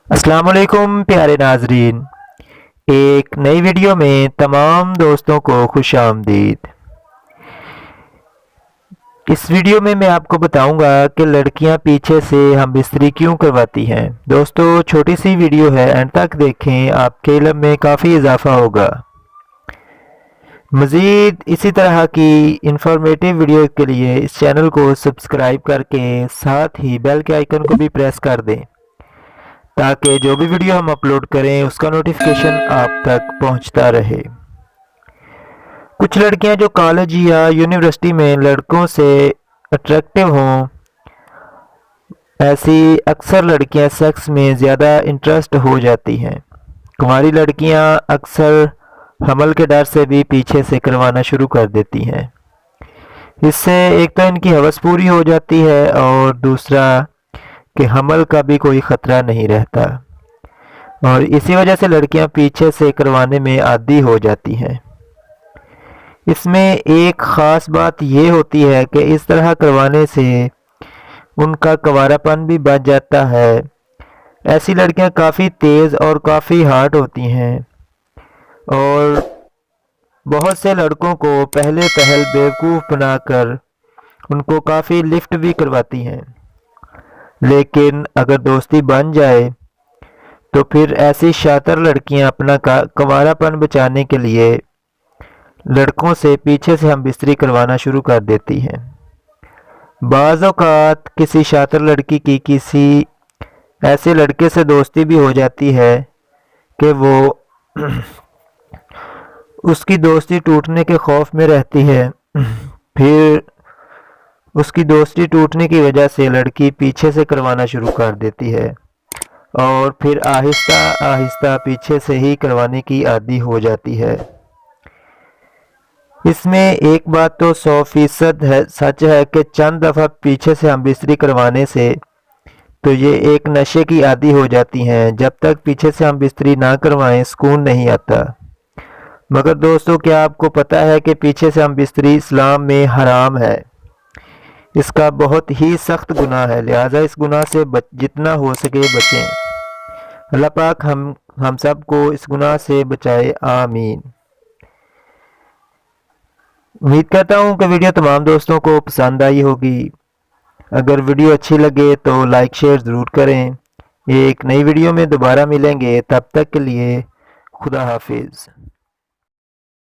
السلام علیکم پیارے ناظرین، ایک نئی ویڈیو میں تمام دوستوں کو خوش آمدید۔ اس ویڈیو میں آپ کو بتاؤں گا کہ لڑکیاں پیچھے سے ہم بستری کیوں کرواتی ہیں۔ دوستو چھوٹی سی ویڈیو ہے، اینڈ تک دیکھیں، آپ کے علم میں کافی اضافہ ہوگا۔ مزید اسی طرح کی انفارمیٹیو ویڈیو کے لیے اس چینل کو سبسکرائب کر کے ساتھ ہی بیل کے آئیکن کو بھی پریس کر دیں تاکہ جو بھی ویڈیو ہم اپلوڈ کریں اس کا نوٹیفیکیشن آپ تک پہنچتا رہے۔ کچھ لڑکیاں جو کالج یا یونیورسٹی میں لڑکوں سے اٹریکٹیو ہوں، ایسی اکثر لڑکیاں سیکس میں زیادہ انٹرسٹ ہو جاتی ہیں۔ کنواری لڑکیاں اکثر حمل کے ڈر سے بھی پیچھے سے کروانا شروع کر دیتی ہیں۔ اس سے ایک تو ان کی ہوس پوری ہو جاتی ہے اور دوسرا کہ حمل کا بھی کوئی خطرہ نہیں رہتا، اور اسی وجہ سے لڑکیاں پیچھے سے کروانے میں عادی ہو جاتی ہیں۔ اس میں ایک خاص بات یہ ہوتی ہے کہ اس طرح کروانے سے ان کا کنوارا پن بھی بچ جاتا ہے۔ ایسی لڑکیاں کافی تیز اور کافی ہارڈ ہوتی ہیں اور بہت سے لڑکوں کو پہلے پہل بیوقوف بنا کر ان کو کافی لفٹ بھی کرواتی ہیں، لیکن اگر دوستی بن جائے تو پھر ایسی شاطر لڑکیاں اپنا کنوارا پن بچانے کے لیے لڑکوں سے پیچھے سے ہم بستری کروانا شروع کر دیتی ہیں۔ بعض اوقات کسی شاطر لڑکی کی کسی ایسے لڑکے سے دوستی بھی ہو جاتی ہے کہ وہ اس کی دوستی ٹوٹنے کے خوف میں رہتی ہے، پھر اس کی دوستی ٹوٹنے کی وجہ سے لڑکی پیچھے سے کروانا شروع کر دیتی ہے اور پھر آہستہ آہستہ پیچھے سے ہی کروانے کی عادی ہو جاتی ہے۔ اس میں ایک بات تو 100% سچ ہے کہ چند دفعہ پیچھے سے ہم بستری کروانے سے تو یہ ایک نشے کی عادی ہو جاتی ہیں۔ جب تک پیچھے سے ہم بستری نہ کروائیں سکون نہیں آتا۔ مگر دوستو کیا آپ کو پتہ ہے کہ پیچھے سے ہم بستری اسلام میں حرام ہے؟ اس کا بہت ہی سخت گناہ ہے، لہٰذا اس گناہ سے جتنا ہو سکے بچیں۔ اللہ پاک ہم سب کو اس گناہ سے بچائے، آمین۔ امید کرتا ہوں کہ ویڈیو تمام دوستوں کو پسند آئی ہوگی۔ اگر ویڈیو اچھی لگے تو لائک شیئر ضرور کریں۔ ایک نئی ویڈیو میں دوبارہ ملیں گے، تب تک کے لیے خدا حافظ۔